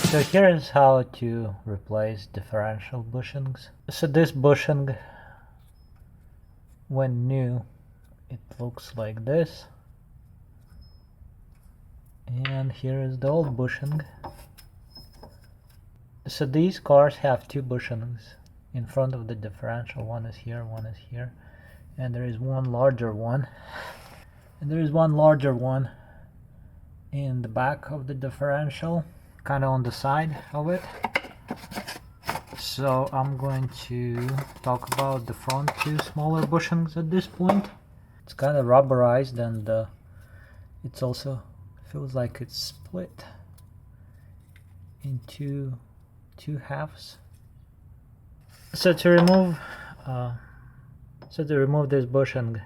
So here's how to replace differential bushings. So this bushing, when new, it looks like this. And here is the old bushing. So these cars have two bushings in front of the differential. One is here, one is here. And there is one larger one. And there is one larger one in the back of the differential, kind of on the side of it. So I'm going to talk about the front two smaller bushings at this point. It's kind of rubberized, and it's also feels like it's split into two halves. So to remove this bushing,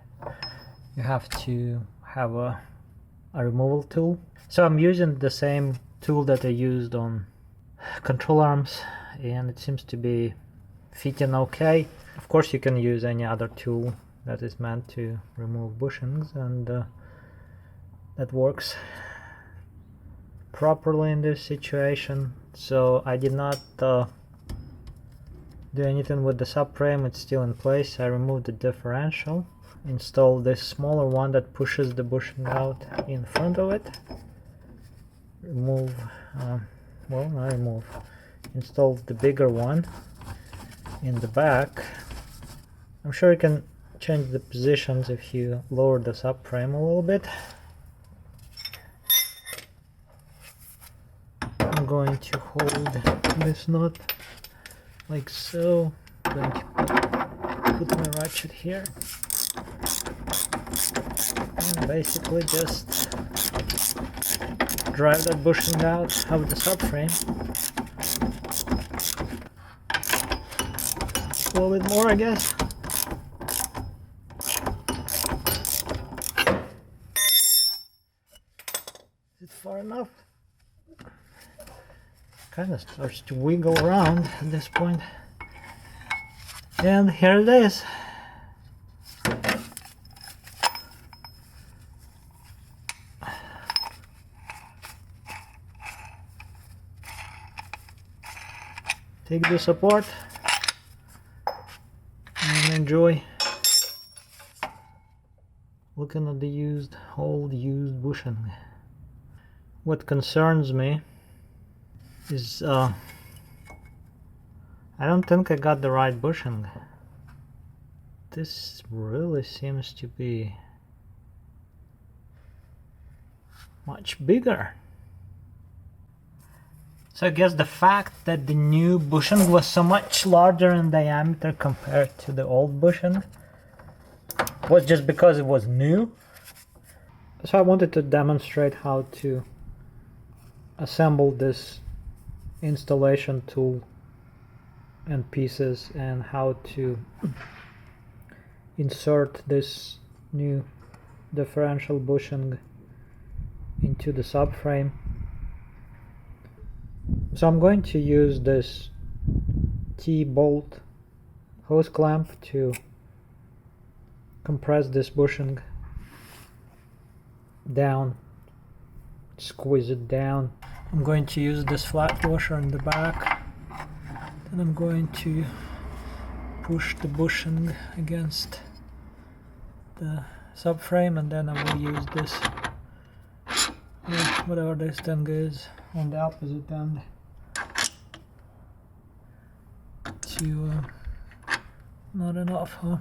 you have to have a removal tool. So I'm using the same tool that I used on control arms, and it seems to be fitting okay. Of course, you can use any other tool that is meant to remove bushings, and that works properly in this situation. So I did not do anything with the subframe. It's still in place. I removed the differential, installed this smaller one that pushes the bushing out in front of it. Installed the bigger one in the back. I'm sure you can change the positions if you lower the subframe a little bit. I'm going to hold this nut like so. I'm going to put my ratchet here and basically just drive that bushing out of the subframe. A little bit more, I guess. Is it far enough? Kind of starts to wiggle around at this point. And here it is. Take this apart and enjoy looking at the old used bushing. What concerns me is I don't think I got the right bushing. This really seems to be much bigger. So I guess the fact that the new bushing was so much larger in diameter compared to the old bushing was just because it was new. So I wanted to demonstrate how to assemble this installation tool and pieces, and how to insert this new differential bushing into the subframe. So I'm going to use this T-bolt hose clamp to compress this bushing down, squeeze it down. I'm going to use this flat washer in the back, and I'm going to push the bushing against the subframe, and then I will use this, whatever this thing is, on the opposite end to not enough, huh?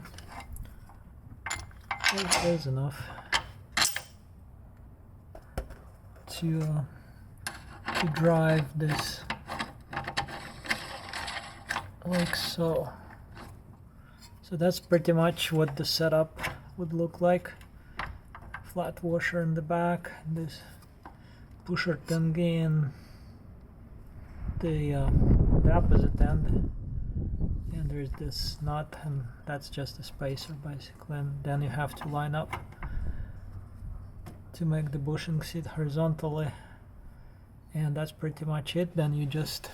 It is enough to drive this like so. So that's pretty much what the setup would look like. Flat washer in the back, this pusher thingy in the opposite end, and there's this nut, and that's just a spacer basically, and then you have to line up to make the bushing sit horizontally, and that's pretty much it. Then you just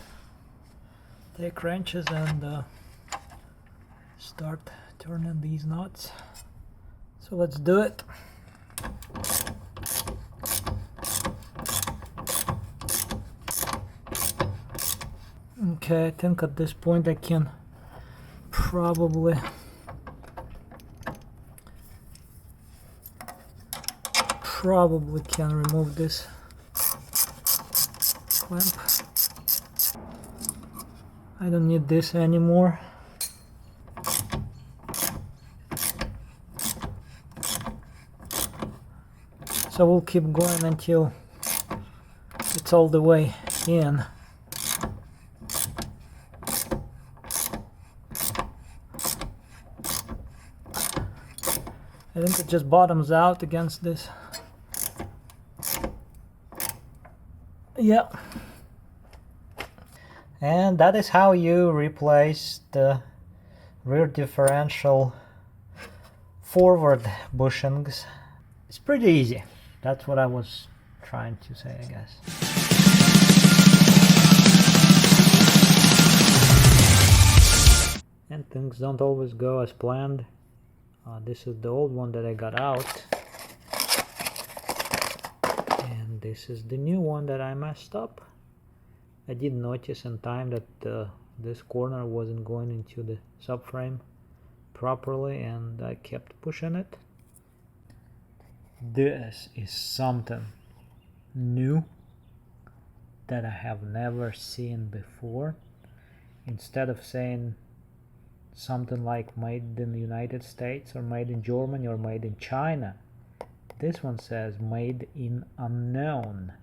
take wrenches and start turning these nuts. So let's do it. Okay, I think at this point I can probably can remove this clamp. I don't need this anymore. So we'll keep going until it's all the way in. I think it just bottoms out against this. Yeah. And that is how you replace the rear differential forward bushings. It's pretty easy. That's what I was trying to say, I guess. And things don't always go as planned. This is the old one that I got out. And this is the new one that I messed up. I did notice in time that this corner wasn't going into the subframe properly, and I kept pushing it. This is something new that I have never seen before. Instead of saying something like made in the United States or made in Germany or made in China, this one says made in unknown.